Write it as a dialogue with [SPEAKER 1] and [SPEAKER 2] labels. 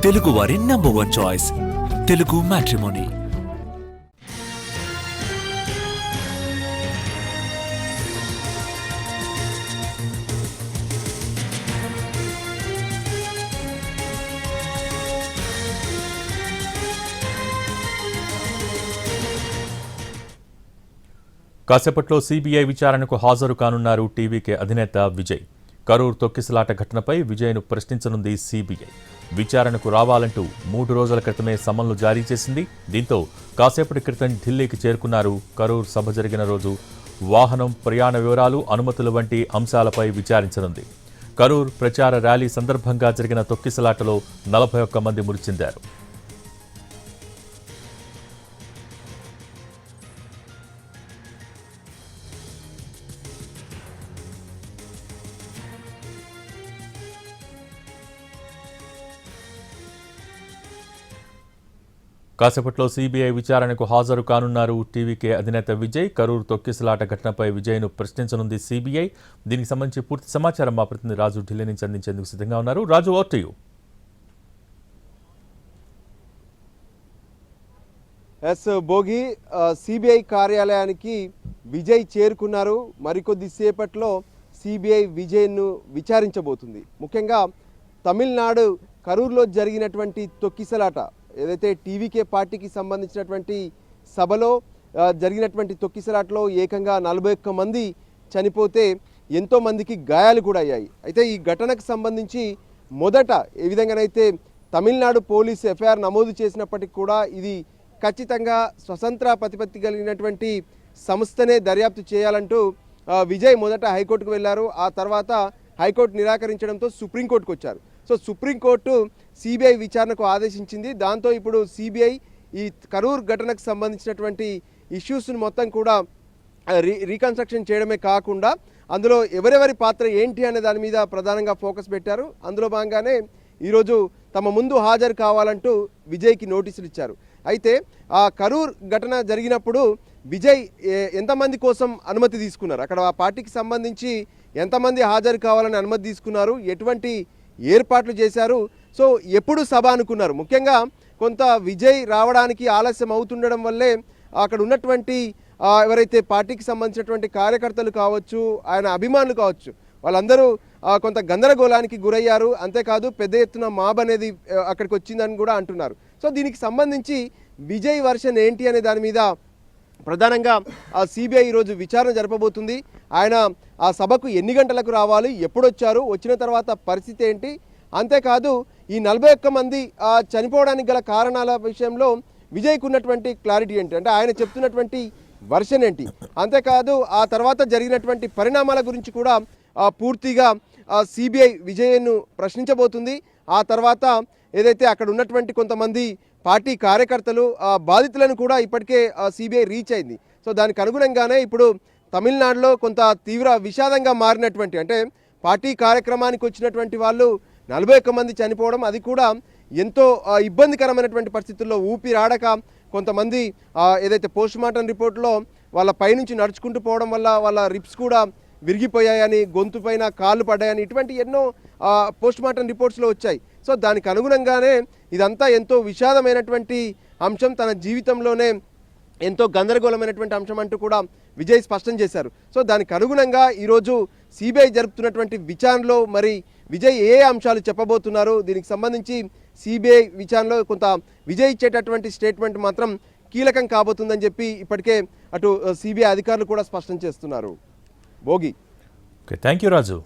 [SPEAKER 1] తెలుగు వారి number 1 choice Telugu matrimony.
[SPEAKER 2] కాసేపట్లో CBI విచారణకు హాజరు కానున్నారు టీవీకే అధినేత విజయ్. కరూర్ తొక్కిసలాట ఘటనపై విజయ్ను ప్రశ్నించనుంది సిబిఐ. విచారణకు రావాలంటూ 3 రోజుల క్రితమే సమన్లు జారీ చేసింది. దీంతో కాసేపటి క్రితం ఢిల్లీకి చేరుకున్నారు. కరూర్ సభ జరిగిన రోజు వాహనం, ప్రయాణ వివరాలు, అనుమతులు వంటి అంశాలపై విచారించనుంది. కరూర్ ప్రచార ర్యాలీ సందర్భంగా జరిగిన తొక్కిసలాటలో 41 మంది మృతి చెందారు. కాసేపట్లో సిబిఐ విచారణకు హాజరు కానున్నారు టీవీకే అధినేత విజయ్. కరూర్ తొక్కిసలాట ఘటనపై విజయ్ను ప్రశ్నించనుంది సిబిఐ. దీనికి సంబంధించి పూర్తి సమాచారం మా ప్రతినిధి రాజు ఢిల్లీ నుంచి అందించేందుకు సిద్ధంగా ఉన్నారు. Raju, over to you.
[SPEAKER 3] Bhogi, CBI కార్యాలయానికి విజయ్ చేరుకున్నారు. మరికొద్ది సేపట్లో సిబిఐ విజయ్ను విచారించబోతుంది. ముఖ్యంగా తమిళనాడు కరూర్లో జరిగినటువంటి తొక్కిసలాట, ఏదైతే టీవీకే పార్టీకి సంబంధించినటువంటి సభలో జరిగినటువంటి తొక్కిసలాటలో ఏకంగా 41 మంది చనిపోతే ఎంతో మందికి గాయాలు కూడా అయ్యాయి. అయితే ఈ ఘటనకు సంబంధించి మొదట ఏ విధంగానైతే తమిళనాడు పోలీసు ఎఫ్ఐఆర్ నమోదు చేసినప్పటికీ కూడా ఇది ఖచ్చితంగా స్వతంత్ర ప్రతిపత్తి కలిగినటువంటి సంస్థనే దర్యాప్తు చేయాలంటూ విజయ్ మొదట హైకోర్టుకు వెళ్లారు. ఆ తర్వాత హైకోర్టు నిరాకరించడంతో సుప్రీంకోర్టుకు వచ్చారు. సో సుప్రీంకోర్టు సిబిఐ విచారణకు ఆదేశించింది. దాంతో ఇప్పుడు సిబిఐ ఈ కరూర్ ఘటనకు సంబంధించినటువంటి ఇష్యూస్ను మొత్తం కూడా రీకన్స్ట్రక్షన్ చేయడమే కాకుండా అందులో ఎవరెవరి పాత్ర ఏంటి అనే దాని మీద ప్రధానంగా ఫోకస్ పెట్టారు. అందులో భాగంగానే ఈరోజు తమ ముందు హాజరు కావాలంటూ విజయ్కి నోటీసులు ఇచ్చారు. అయితే ఆ కరూర్ ఘటన జరిగినప్పుడు విజయ్ ఎంతమంది కోసం అనుమతి తీసుకున్నారు, అక్కడ ఆ పార్టీకి సంబంధించి ఎంతమంది హాజరు కావాలని అనుమతి తీసుకున్నారు, ఎటువంటి ఏర్పాట్లు చేశారు, సో ఎప్పుడు సభ అనుకున్నారు. ముఖ్యంగా కొంత విజయ్ రావడానికి ఆలస్యం అవుతుండడం వల్లే అక్కడ ఉన్నటువంటి ఎవరైతే పార్టీకి సంబంధించినటువంటి కార్యకర్తలు కావచ్చు, ఆయన అభిమానులు కావచ్చు, వాళ్ళందరూ కొంత గందరగోళానికి గురయ్యారు. అంతేకాదు పెద్ద ఎత్తున మాబ్ అనేది అక్కడికి వచ్చిందని కూడా అంటున్నారు. సో దీనికి సంబంధించి విజయ్ వర్షన్ ఏంటి అనే దాని మీద ప్రధానంగా సిబిఐ ఈరోజు విచారణ జరపబోతుంది. ఆయన ఆ సభకు ఎన్ని గంటలకు రావాలి, ఎప్పుడు వచ్చారు, వచ్చిన తర్వాత పరిస్థితి ఏంటి, అంతేకాదు ఈ 41 మంది చనిపోవడానికి గల కారణాల విషయంలో విజయ్కు ఉన్నటువంటి క్లారిటీ ఏంటి, అంటే ఆయన చెప్తున్నటువంటి వర్షన్ ఏంటి, అంతేకాదు ఆ తర్వాత జరిగినటువంటి పరిణామాల గురించి కూడా పూర్తిగా సిబిఐ విజయ్ను ప్రశ్నించబోతుంది. ఆ తర్వాత ఏదైతే అక్కడ ఉన్నటువంటి కొంతమంది పార్టీ కార్యకర్తలు బాధితులను కూడా ఇప్పటికే సిబిఐ రీచ్ అయింది. సో దానికి అనుగుణంగానే ఇప్పుడు తమిళనాడులో కొంత తీవ్ర విషాదంగా మారినటువంటి, అంటే పార్టీ కార్యక్రమానికి వచ్చినటువంటి వాళ్ళు 41 మంది చనిపోవడం, అది కూడా ఎంతో ఇబ్బందికరమైనటువంటి పరిస్థితుల్లో ఊపిరాడక కొంతమంది ఏదైతే పోస్ట్మార్టం రిపోర్ట్లో వాళ్ళ పైనుంచి నడుచుకుంటూ పోవడం వల్ల వాళ్ళ రిప్స్ కూడా విరిగిపోయాయని, గొంతు పైన కాళ్ళు పడ్డాయని, ఇటువంటి ఎన్నో పోస్ట్మార్టం రిపోర్ట్స్లో వచ్చాయి. సో దానికి అనుగుణంగానే ఇదంతా ఎంతో విషాదమైనటువంటి అంశం, తన జీవితంలోనే ఎంతో గందరగోళమైనటువంటి అంశం అంటూ కూడా విజయ్ స్పష్టం చేశారు. సో దానికి అనుగుణంగా ఈరోజు సిబిఐ జరుపుతున్నటువంటి విచారణలో మరి విజయ్ ఏ అంశాలు చెప్పబోతున్నారు, దీనికి సంబంధించి సిబిఐ విచారణలో కొంత విజయ్ ఇచ్చేటటువంటి స్టేట్మెంట్ మాత్రం కీలకం కాబోతుందని చెప్పి ఇప్పటికే అటు సిబిఐ అధికారులు కూడా స్పష్టం చేస్తున్నారు. Bhogi,
[SPEAKER 2] thank you Raju.